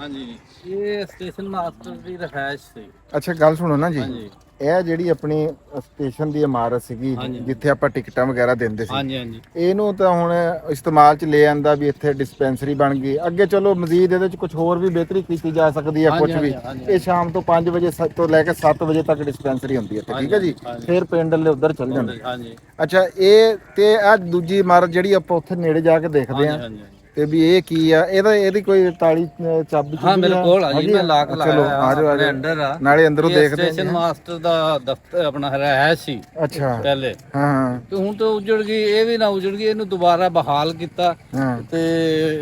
Speaker 4: ਹਾਂਜੀ, ਇਹ ਸਟੇਸ਼ਨ ਮਾਸਟਰ ਦੀ ਰਿਹਾਇਸ਼ ਸੀ।
Speaker 1: ਅੱਛਾ, ਗੱਲ ਸੁਣੋ ਨਾ ਜੀ,
Speaker 4: ਹਾਂਜੀ
Speaker 1: ਇਹ ਜਿਹੜੀ ਆਪਣੀ ਸਟੇਸ਼ਨ ਦੀ ਇਮਾਰਤ ਸੀਗੀ ਜਿੱਥੇ ਆਪਾਂ ਟਿਕਟਾਂ ਵਗੈਰਾ ਦਿੰਦੇ ਸੀ,
Speaker 4: ਹਾਂਜੀ ਹਾਂਜੀ,
Speaker 1: ਇਹਨੂੰ ਤਾਂ ਹੁਣ ਇਸਤੇਮਾਲ 'ਚ ਲੈ ਆਂਦਾ ਵੀ ਇੱਥੇ ਡਿਸਪੈਂਸਰੀ ਬਣ ਗਈ। ਅੱਗੇ ਚਲੋ ਮਜ਼ੀਦ ਇਹਦੇ 'ਚ ਕੁਝ ਹੋਰ ਵੀ ਬਿਹਤਰੀ ਕੀਤੀ ਜਾ ਸਕਦੀ ਹੈ, ਕੁਝ ਵੀ। ਇਹ ਸ਼ਾਮ ਤੋਂ 5 ਵਜੇ ਤੋਂ ਲੈ ਕੇ 7 ਵਜੇ ਤੱਕ ਡਿਸਪੈਂਸਰੀ ਹੁੰਦੀ ਹੈ ਇੱਥੇ, ਠੀਕ ਹੈ ਜੀ। ਫਿਰ ਪਿੰਡ ਵਾਲੇ ਉਧਰ ਚੱਲ ਜਾਂਦੇ।
Speaker 4: ਹਾਂਜੀ
Speaker 1: ਅੱਛਾ, ਇਹ ਤੇ ਆ ਦੂਜੀ ਇਮਾਰਤ ਜਿਹੜੀ ਆਪਾਂ ਉੱਥੇ ਨੇੜੇ ਜਾ ਕੇ ਦੇਖਦੇ ਆ,
Speaker 4: ਹਾਂਜੀ।
Speaker 1: ਤੇ ਵੀ ਇਹ ਕੀ ਆ? ਇਹਦੀ ਕੋਈ ਤਾਲੀ ਚਾਬੀ?
Speaker 4: ਹਾਂ ਮੇਰੇ ਕੋਲ ਆ ਜੀ, ਮੈਂ ਲਾਕ
Speaker 1: ਚਲੋ ਆ ਜਾਓ,
Speaker 4: ਆਪਣੇ ਅੰਡਰ ਆ।
Speaker 1: ਨਾਲੇ ਅੰਦਰੋਂ ਦੇਖਦੇ
Speaker 4: ਸਟੇਸ਼ਨ ਮਾਸਟਰ ਦਾ ਦਫ਼ਤਰ ਆਪਣਾ ਰਿਹਾਇਸ਼ ਸੀ
Speaker 1: ਅੱਛਾ
Speaker 4: ਪਹਿਲੇ,
Speaker 1: ਹਾਂ
Speaker 4: ਤੇ ਹੁਣ ਤਾਂ ਉਜੜ ਗਈ, ਇਹ ਵੀ ਨਾ ਉਜੜ ਗਈ, ਇਹਨੂੰ ਦੁਬਾਰਾ ਬਹਾਲ ਕੀਤਾ।
Speaker 1: ਹਾਂ
Speaker 4: ਤੇ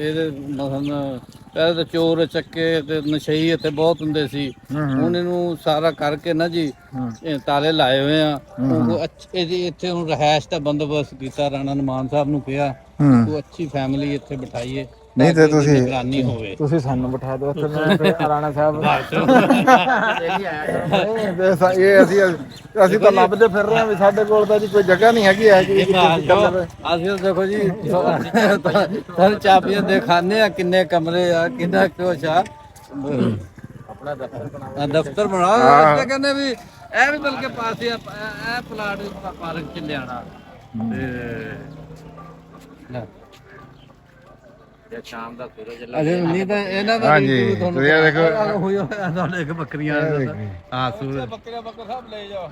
Speaker 4: ਇਹਦੇ ਮਸਨ ਪਹਿਲੇ ਤਾਂ ਚੋਰ ਚੱਕੇ ਤੇ ਨਸ਼ਈ ਇੱਥੇ ਬਹੁਤ ਹੁੰਦੇ ਸੀ। ਹੁਣ ਇਹਨੂੰ ਸਾਰਾ ਕਰਕੇ ਨਾ ਜੀ ਇਹ ਤਾਲੇ ਲਾਏ ਹੋਏ ਆ। ਉਹ ਇਹਦੀ ਇੱਥੇ ਹੁਣ ਰਿਹਾਇਸ਼ ਦਾ ਬੰਦੋਬਸਤ ਕੀਤਾ। ਰਾਣਾ ਨਮਾਨ ਸਾਹਿਬ ਨੂੰ ਕਿਹਾ ਉਹ ਅੱਛੀ ਫੈਮਿਲੀ ਇੱਥੇ ਬਿਠਾਈਏ,
Speaker 1: ਨਹੀਂ ਤੇ ਤੁਸੀਂ
Speaker 4: ਨਿਗਰਾਨੀ ਹੋਵੇ।
Speaker 1: ਤੁਸੀਂ ਸਾਨੂੰ ਬਿਠਾ ਦਿਓ ਇੱਥੇ ਰਾਣਾ ਸਾਹਿਬ। ਇਹ ਅਸੀਂ ਤਾਂ ਲੱਭਦੇ ਫਿਰ ਰਹੇ ਹਾਂ ਵੀ ਸਾਡੇ ਕੋਲ ਤਾਂ ਜੀ ਕੋਈ ਜਗ੍ਹਾ ਨਹੀਂ ਹੈਗੀ ਹੈ ਜੀ।
Speaker 4: ਅਸੀਂ ਦੇਖੋ ਜੀ ਤੁਹਾਨੂੰ ਚਾਬੀਆਂ ਦਿਖਾਣੇ ਆ, ਕਿੰਨੇ ਕਮਰੇ ਆ, ਕਿੰਨਾ ਕੁਛ ਆ। ਆਪਣਾ ਦਫ਼ਤਰ ਬਣਾਓ। ਇਹ ਕਹਿੰਦੇ ਵੀ ਇਹ ਵੀ ਬਲਕਿ ਪਾਸੇ ਇਹ ਪਲਾਟ ਪਾਰਕ ਚ ਲਿਆਣਾ
Speaker 3: ਤੇ ਸ਼ਾਮ ਦਾ ਸੂਰਜ
Speaker 4: ਅਜੇ ਨਹੀਂ ਤਾਂ ਇਹਨਾਂ ਦਾ
Speaker 1: ਹਾਂਜੀ,
Speaker 4: ਵੀ ਤੁਹਾਨੂੰ
Speaker 1: ਤੁਸੀਂ ਇਹ ਦੇਖੋ।
Speaker 4: ਹੋਇਆ ਤੁਹਾਡੇ ਇੱਕ ਬੱਕਰੀਆਂ ਹਾਂ ਸੂਰਜ
Speaker 2: ਬੱਕਰੀਆਂ ਸਭ ਲੈ ਜਾਓ।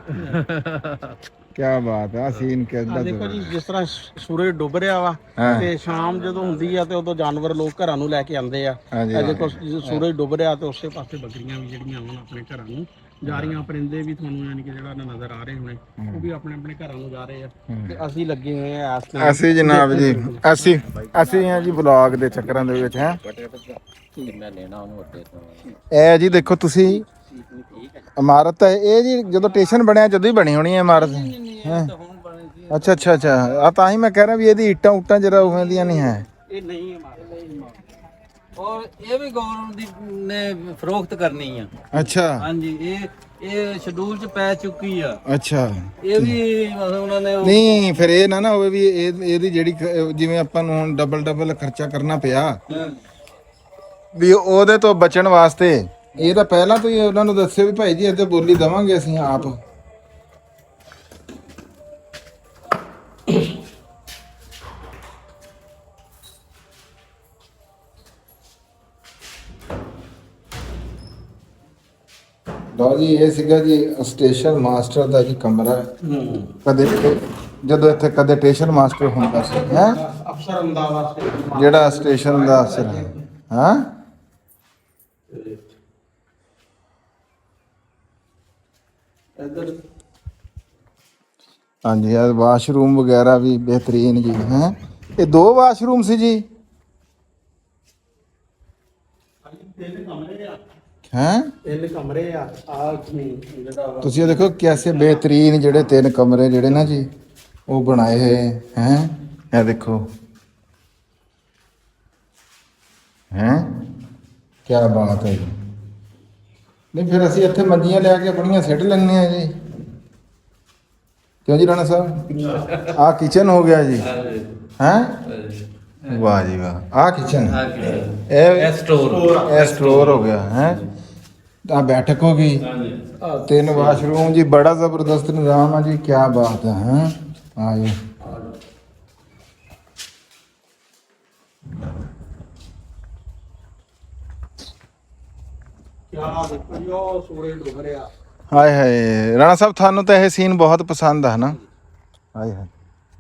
Speaker 1: ਕੀ ਬਾਤ ਹੈ, ਸੀਨ ਕਿਦਾਂ
Speaker 2: ਦੇਖੋ ਜੀ, ਜਿਸ ਤਰ੍ਹਾਂ ਸੂਰਜ ਡੁੱਬ ਰਿਹਾ ਵਾ ਤੇ ਸ਼ਾਮ ਜਦੋਂ ਹੁੰਦੀ ਆ ਤੇ ਉਦੋਂ ਜਾਨਵਰ ਲੋਕ ਘਰਾਂ ਨੂੰ ਲੈ ਕੇ ਆਉਂਦੇ ਆ। ਦੇਖੋ ਸੂਰਜ ਡੁੱਬ ਰਿਹਾ ਤੇ ਉਸੇ ਪਾਸੇ ਬੱਕਰੀਆਂ ਵੀ ਜਿਹੜੀਆਂ ਹੁਣ ਆਪਣੇ ਘਰਾਂ ਨੂੰ ਜਾਰੀਆਂ ਪਰਿੰਦੇ ਵੀ ਤੁਹਾਨੂੰ ਯਾਨੀ ਕਿ ਜਿਹੜਾ ਨਾ ਨਜ਼ਰ ਆ ਰਹੇ ਹੋਣੇ, ਉਹ ਵੀ ਆਪਣੇ ਆਪਣੇ ਘਰਾਂ ਨੂੰ ਜਾ ਰਹੇ ਆ ਤੇ ਅਸੀਂ ਲੱਗੇ ਹੋਏ ਆ ਇਸ time
Speaker 1: ਅਸੀਂ ਜਨਾਬ ਜੀ ਅਸੀਂ ਹਾਂ ਜੀ ਵਲੌਗ ਦੇ ਚੱਕਰਾਂ ਦੇ ਵਿੱਚ ਹੈ।
Speaker 3: ਮੈਂ ਲੈਣਾ ਉਹਨੂੰ ਅੱਡੇ ਤੋਂ।
Speaker 1: ਇਹ ਜੀ ਦੇਖੋ ਤੁਸੀਂ ਇਮਾਰਤ ਹੈ ਇਹ ਜੀ, ਜਦੋਂ ਸਟੇਸ਼ਨ ਬਣਿਆ ਜਦੋਂ ਹੀ ਬਣੀ ਹੋਣੀ ਹੈ ਇਮਾਰਤ ਹੈਂ।
Speaker 4: ਹੁਣ ਬਣੇ ਸੀ
Speaker 1: ਅੱਛਾ ਅੱਛਾ ਅੱਛਾ, ਆ ਤਾਂ ਹੀ ਮੈਂ ਕਹਿ ਰਿਹਾ ਵੀ ਇਹਦੀ ਇੱਟਾਂ ਉੱਟਾਂ ਜਰਾ ਉਵੇਂ ਦੀਆਂ ਨਹੀਂ ਹੈ।
Speaker 2: ਇਹ ਨਹੀਂ ਮਾਰ
Speaker 4: ਔਰ ਇਹ ਵੀ ਗਵਰਨਮੈਂਟ ਦੀ ਨੇ ਫਰੋਖਤ ਕਰਨੀ ਆ।
Speaker 1: ਅੱਛਾ
Speaker 4: ਹਾਂਜੀ, ਇਹ ਸ਼ਡਿਊਲ ਚ ਪੈ ਚੁੱਕੀ ਆ।
Speaker 1: ਅੱਛਾ,
Speaker 4: ਇਹ ਵੀ ਮਤਲਬ ਉਹਨਾਂ ਨੇ
Speaker 1: ਨਹੀਂ ਫਿਰ ਇਹ ਨਾ ਹੋਵੇ ਵੀ ਇਹਦੀ ਜਿਹੜੀ ਜਿਵੇਂ ਆਪਾਂ ਨੂੰ ਹੁਣ ਡਬਲ ਖਰਚਾ ਕਰਨਾ ਪਿਆ ਵੀ ਉਹਦੇ ਤੋਂ ਬਚਣ ਵਾਸਤੇ ਇਹ ਤਾਂ ਪਹਿਲਾਂ ਤੋਂ ਹੀ ਉਹਨਾਂ ਨੂੰ ਦੱਸਿਓ ਵੀ ਭਾਈ ਜੀ ਇੱਥੇ ਬੋਲੀ ਦੇਵਾਂਗੇ ਅਸੀਂ ਆਪ। ਲਓ ਜੀ, ਇਹ ਸੀਗਾ ਜੀ ਸਟੇਸ਼ਨ ਮਾਸਟਰ ਦਾ ਜੀ ਕਮਰਾ। ਕਦੇ ਜਦੋਂ ਇੱਥੇ ਕਦੇ ਸਟੇਸ਼ਨ ਮਾਸਟਰ ਹੁੰਦਾ ਸੀ ਹੈ,
Speaker 2: ਅਫਸਰ ਹੁੰਦਾ ਵਾਸਤੇ
Speaker 1: ਜਿਹੜਾ ਸਟੇਸ਼ਨ ਦਾ ਅਫਸਰ ਹੈ ਹਾਂ।
Speaker 2: ਇੱਧਰ
Speaker 1: ਹਾਂਜੀ, ਇਹ ਵਾਸ਼ਰੂਮ ਵਗੈਰਾ ਵੀ ਬਿਹਤਰੀਨ ਜੀ ਹੈ। ਇਹ 2 ਵਾਸ਼ਰੂਮ ਸੀ ਜੀ
Speaker 2: ਤਿੰਨ ਕਮਰੇ ਆ,
Speaker 1: ਹੈ।
Speaker 2: 3 ਕਮਰੇ ਆ ਜਿਹੜਾ ਵਾ
Speaker 1: ਤੁਸੀਂ ਇਹ ਦੇਖੋ ਕਿਵੇਂ ਬਿਹਤਰੀਨ ਜਿਹੜੇ 3 ਕਮਰੇ ਜਿਹੜੇ ਨਾ ਜੀ ਉਹ ਬਣਾਏ ਹੋਏ ਹੈ। ਇਹ ਦੇਖੋ ਹੈ, ਕੀ ਬਾਤ ਹੈ ਜੀ। ਨਹੀਂ ਫਿਰ ਅਸੀਂ ਇੱਥੇ ਮੰਜੀਆਂ ਲਿਆ ਕੇ ਆਪਣੀਆਂ ਸਿੱਟ ਲੈਂਦੇ ਆ ਜੀ, ਕਿਉਂ ਜੀ ਰਾਣਾ ਸਾਹਿਬ। ਆਹ ਕਿਚਨ ਹੋ ਗਿਆ ਜੀ ਹੈ। ਵਾਹ ਜੀ ਵਾਹ, ਆਹ ਕਿਚਨ ਇਹ ਸਟੋਰ ਹੋ ਗਿਆ ਹੈ। ਆ ਬੈਠਕ ਹੋ ਗਈ, 3 ਵਾਸ਼ਰੂਮ ਜੀ, ਬੜਾ ਜ਼ਬਰਦਸਤ ਨਿਜ਼ਾਮ ਆ ਜੀ, ਕੀ ਬਾਤ ਹੈ। ਆਇਓ
Speaker 2: ਕਿਆ ਦੇਖੋ ਜੀ, ਉਹ ਸੂਰਜ ਡੁੱਬ ਰਿਹਾ।
Speaker 1: ਹਾਏ ਹਾਏ ਰਾਣਾ ਸਾਹਿਬ, ਤੁਹਾਨੂੰ ਤਾਂ ਇਹ ਸੀਨ ਬਹੁਤ ਪਸੰਦ ਆ ਨਾ। ਹਾਏ ਹਾਏ,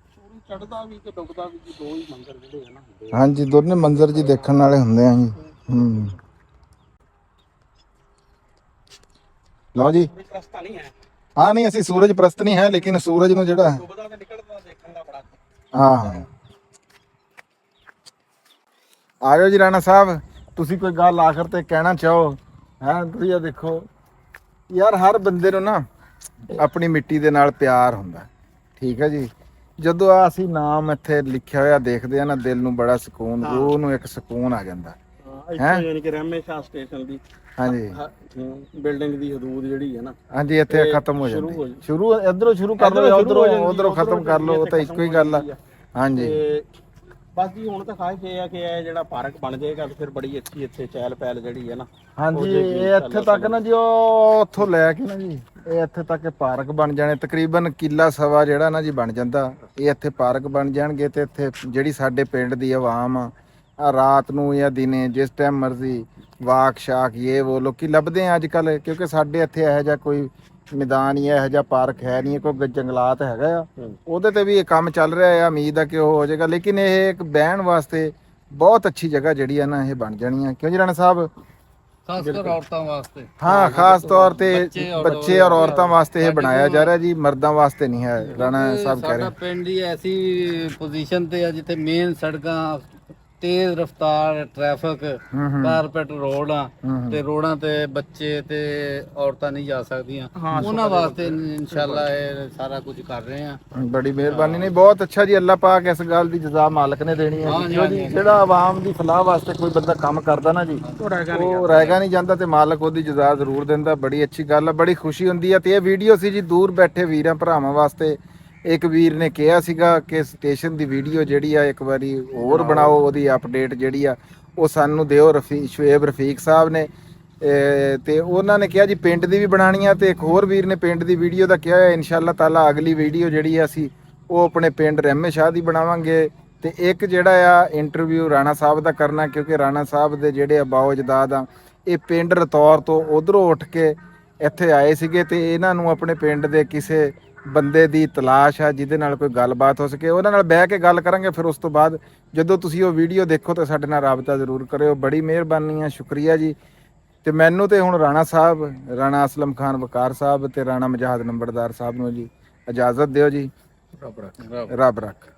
Speaker 2: ਸੂਰਜ ਚੜਦਾ ਵੀ ਤੇ ਡੁੱਬਦਾ ਵੀ ਜੀ, 2 ਹੀ ਮੰਜ਼ਰ ਜਿਹੜੇ ਆ ਨਾ ਹੁੰਦੇ ਆ।
Speaker 1: ਹਾਂਜੀ ਦੋਨੇ ਮੰਜ਼ਰ ਜੀ ਦੇਖਣ ਵਾਲੇ ਹੁੰਦੇ ਆ ਜੀ। ਲਓ ਜੀ,
Speaker 2: ਰਸਤਾ ਨਹੀਂ ਹੈ
Speaker 1: ਹਾਂ ਨਹੀਂ ਅਸੀਂ ਸੂਰਜ ਪ੍ਰਸਤ ਨਹੀਂ ਹੈ, ਲੇਕਿਨ ਸੂਰਜ ਨੂੰ ਜਿਹੜਾ
Speaker 2: ਡੁੱਬਦਾ ਤੇ ਨਿਕਲਦਾ ਦੇਖਣ ਦਾ ਬੜਾ।
Speaker 1: ਹਾਂ ਆਇਓ ਜੀ ਰਾਣਾ ਸਾਹਿਬ, ਤੁਸੀਂ ਕੋਈ ਗੱਲ ਆਖਰ ਤੇ ਕਹਿਣਾ ਚਾਹੋ ਹੈ। ਤੁਸੀਂ ਇਹ ਦੇਖੋ ਯਾਰ, ਹਰ ਬੰਦੇ ਨੂੰ ਨਾ ਆਪਣੀ ਮਿੱਟੀ ਦੇ ਨਾਲ ਪਿਆਰ ਹੁੰਦਾ, ਠੀਕ ਹੈ ਜੀ। ਜਦੋਂ ਆ ਅਸੀਂ ਨਾਮ ਇੱਥੇ ਲਿਖਿਆ ਹੋਇਆ ਦੇਖਦੇ ਆ ਨਾ, ਦਿਲ ਨੂੰ ਬੜਾ ਸਕੂਨ, ਰੂਹ ਨੂੰ ਇੱਕ ਸਕੂਨ ਆ ਜਾਂਦਾ।
Speaker 2: ਇੱਥੇ ਯਾਨੀ ਕਿ ਰਹਿਮੇ ਸ਼ਾਹ ਸਟੇਸ਼ਨ ਦੀ
Speaker 1: ਹਾਂਜੀ
Speaker 2: ਬਿਲਡਿੰਗ ਦੀ ਹਦੂਦ ਜਿਹੜੀ ਹੈ ਨਾ,
Speaker 1: ਹਾਂਜੀ ਇੱਥੇ
Speaker 2: ਇਹ
Speaker 1: ਖਤਮ ਹੋ
Speaker 2: ਸ਼ੁਰੂ
Speaker 1: ਜਾਂਦੀ। ਸ਼ੁਰੂ ਇਧਰੋਂ ਸ਼ੁਰੂ ਕਰ ਲਓ, ਉਧਰੋਂ ਖਤਮ ਕਰ ਲਓ, ਉਹ ਤਾਂ ਇੱਕੋ ਹੀ ਗੱਲ ਆ। ਹਾਂਜੀ
Speaker 2: ਤੇ ਬਾਕੀ ਹੁਣ ਤਾਂ ਖਾਸ ਇਹ ਆ ਕਿ ਇਹ ਜਿਹੜਾ ਪਾਰਕ ਬਣ ਜਾਏਗਾ ਤੇ ਫਿਰ ਬੜੀ ਅੱਛੀ ਇੱਥੇ ਚਹਿਲ ਪਹਿਲ ਜਿਹੜੀ ਹੈ ਨਾ।
Speaker 1: ਹਾਂਜੀ, ਇਹ ਇੱਥੇ ਤੱਕ ਨਾ ਜੀ, ਉਹ ਉੱਥੋਂ ਲੈ ਕੇ ਨਾ ਜੀ ਇਹ ਇੱਥੇ ਤੱਕ ਪਾਰਕ ਬਣ ਜਾਣੇ, ਤਕਰੀਬਨ ਕਿੱਲਾ ਸਵਾ ਜਿਹੜਾ ਨਾ ਜੀ ਬਣ ਜਾਂਦਾ। ਇਹ ਇੱਥੇ ਪਾਰਕ ਬਣ ਜਾਣਗੇ ਤੇ ਇੱਥੇ ਜਿਹੜੀ ਸਾਡੇ ਪਿੰਡ ਦੀ ਆਵਾਮ ਆ ਰਾਤ ਨੂੰ ਜਾਂ ਦਿਨੇ ਜਿਸ ਟਾਈਮ ਮਰਜ਼ੀ ਵਾਕ ਸ਼ਾਕ ਇਹ ਉਹ ਲੋਕੀ ਲੱਭਦੇ ਆ ਅੱਜ ਕੱਲ, ਕਿਉਂਕਿ ਸਾਡੇ ਇੱਥੇ ਇਹੋ ਜਿਹਾ ਕੋਈ ਮੈਦਾਨ ਹੀ ਇਹੋ ਜਿਹਾ ਪਾਰਕ ਹੈ ਨਹੀਂ, ਕੋਈ ਜੰਗਲਾਤ ਹੈਗਾ ਆ, ਉਹਦੇ ਤੇ ਵੀ ਇਹ ਕੰਮ ਚੱਲ ਰਿਹਾ ਆ। ਉਮੀਦ ਆ ਕਿ ਉਹ ਹੋ ਜਾਏਗਾ, ਲੇਕਿਨ ਇਹ ਇੱਕ ਬਹਿਣ ਵਾਸਤੇ ਬਹੁਤ ਅੱਛੀ ਜਗ੍ਹਾ ਜਿਹੜੀ ਆ ਨਾ ਇਹ ਬਣ ਜਾਣੀ ਆ। ਕਿਉਂ ਜੀ ਰਾਣਾ ਸਾਹਿਬ?
Speaker 4: ਖਾਸ ਕਰ ਔਰਤਾਂ ਵਾਸਤੇ।
Speaker 1: ਹਾਂ, ਖਾਸ ਤੌਰ ਤੇ ਬੱਚੇ ਔਰ ਔਰਤਾਂ ਵਾਸਤੇ ਇਹ ਬਣਾਇਆ ਜਾ ਰਿਹਾ ਜੀ, ਮਰਦਾਂ ਵਾਸਤੇ ਨਹੀਂ ਹੈ। ਰਾਣਾ ਸਾਹਿਬ ਕਹਿ ਰਹੇ
Speaker 4: ਸਾਡਾ ਪਿੰਡ ਹੀ ਐਸੀ ਪੋਜੀਸ਼ਨ ਤੇ ਆ ਜਿੱਥੇ ਮੇਨ ਸੜਕਾਂ, ਤੇਜ਼ ਰਫ਼ਤਾਰ ਟ੍ਰੈਫਿਕ, ਕਾਰਪੇਟ ਰੋਡ ਆ ਤੇ ਰੋਡਾਂ ਤੇ ਬੱਚੇ ਤੇ ਔਰਤਾਂ ਨਹੀਂ ਜਾ ਸਕਦੀਆਂ। ਉਹਨਾਂ ਵਾਸਤੇ ਇਨਸ਼ਾਅੱਲਾ ਇਹ ਸਾਰਾ ਕੁਝ ਕਰ ਰਹੇ ਆ।
Speaker 1: ਬੜੀ ਮਿਹਰਬਾਨੀ, ਨਹੀਂ ਬਹੁਤ ਅੱਛਾ ਜੀ। ਅੱਲਾਹ ਪਾਕ ਇਸ ਗੱਲ ਦੀ ਜਜ਼ਾ ਮਾਲਕ ਨੇ ਦੇਣੀ ਹੈ ਜੀ। ਜਿਹੜਾ ਆਵਾਮ ਦੀ ਫਲਾਹ ਵਾਸਤੇ ਕੋਈ ਬੰਦਾ ਕੰਮ ਕਰਦਾ ਨਾ ਜੀ, ਉਹ ਰਹਿਗਾ ਨਹੀਂ ਜਾਂਦਾ ਤੇ ਮਾਲਕ ਉਹਦੀ ਜਜ਼ਾ ਜ਼ਰੂਰ ਦਿੰਦਾ। ਬੜੀ ਅੱਛੀ ਗੱਲ ਆ, ਬੜੀ ਖੁਸ਼ੀ ਹੁੰਦੀ ਆ। ਤੇ ਇਹ ਵੀਡੀਓ ਸੀ ਜੀ ਦੂਰ ਬੈਠੇ ਵੀਰਾਂ ਭਰਾਵਾਂ ਵਾਸਤੇ। ਇੱਕ ਵੀਰ ਨੇ ਕਿਹਾ ਸੀਗਾ ਕਿ ਸਟੇਸ਼ਨ ਦੀ ਵੀਡੀਓ ਜਿਹੜੀ ਆ ਇੱਕ ਵਾਰੀ ਹੋਰ ਬਣਾਓ, ਉਹਦੀ ਅਪਡੇਟ ਜਿਹੜੀ ਆ ਉਹ ਸਾਨੂੰ ਦਿਓ। ਸ਼ੁਏਬ ਰਫੀਕ ਸਾਹਿਬ ਨੇ ਤੇ ਉਹਨਾਂ ਨੇ ਕਿਹਾ ਜੀ ਪਿੰਡ ਦੀ ਵੀ ਬਣਾਣੀ ਆ, ਤੇ ਇੱਕ ਹੋਰ ਵੀਰ ਨੇ ਪਿੰਡ ਦੀ ਵੀਡੀਓ ਦਾ ਕਿਹਾ ਹੈ। ਇਨਸ਼ਾਅੱਲਾ ਤਾਲਾ ਅਗਲੀ ਵੀਡੀਓ ਜਿਹੜੀ ਆ ਅਸੀਂ ਉਹ ਆਪਣੇ ਪਿੰਡ ਰਹਿਮੇ ਸ਼ਾਹ ਦੀ ਬਣਾਵਾਂਗੇ। ਤੇ ਇੱਕ ਜਿਹੜਾ ਆ ਇੰਟਰਵਿਊ ਰਾਣਾ ਸਾਹਿਬ ਦਾ ਕਰਨਾ, ਕਿਉਂਕਿ ਰਾਣਾ ਸਾਹਿਬ ਦੇ ਜਿਹੜੇ ਬਾਓ ਅਜਦਾਦ ਆ ਇਹ ਪਿੰਡ ਰਤੌਰ ਤੋਂ ਉਧਰੋਂ ਉੱਠ ਕੇ ਇੱਥੇ ਆਏ ਸੀਗੇ, ਤੇ ਇਹਨਾਂ ਨੂੰ ਆਪਣੇ ਪਿੰਡ ਦੇ ਕਿਸੇ ਬੰਦੇ ਦੀ ਤਲਾਸ਼ ਆ ਜਿਹਦੇ ਨਾਲ ਕੋਈ ਗੱਲਬਾਤ ਹੋ ਸਕੇ। ਉਹਨਾਂ ਨਾਲ ਬਹਿ ਕੇ ਗੱਲ ਕਰਾਂਗੇ। ਫਿਰ ਉਸ ਤੋਂ ਬਾਅਦ ਜਦੋਂ ਤੁਸੀਂ ਉਹ ਵੀਡੀਓ ਦੇਖੋ ਤਾਂ ਸਾਡੇ ਨਾਲ ਰਾਬਤਾ ਜ਼ਰੂਰ ਕਰਿਓ। ਬੜੀ ਮਿਹਰਬਾਨੀ ਆ, ਸ਼ੁਕਰੀਆ ਜੀ। ਤੇ ਮੈਨੂੰ ਤੇ ਹੁਣ ਰਾਣਾ ਸਾਹਿਬ, ਰਾਣਾ ਅਸਲਮ ਖਾਨ ਵਕਾਰ ਸਾਹਿਬ ਤੇ ਰਾਣਾ ਮਜਾਹਦ ਨੰਬਰਦਾਰ ਸਾਹਿਬ ਨੂੰ ਜੀ ਇਜਾਜ਼ਤ ਦਿਓ ਜੀ। ਰੱਬ ਰੱਖ।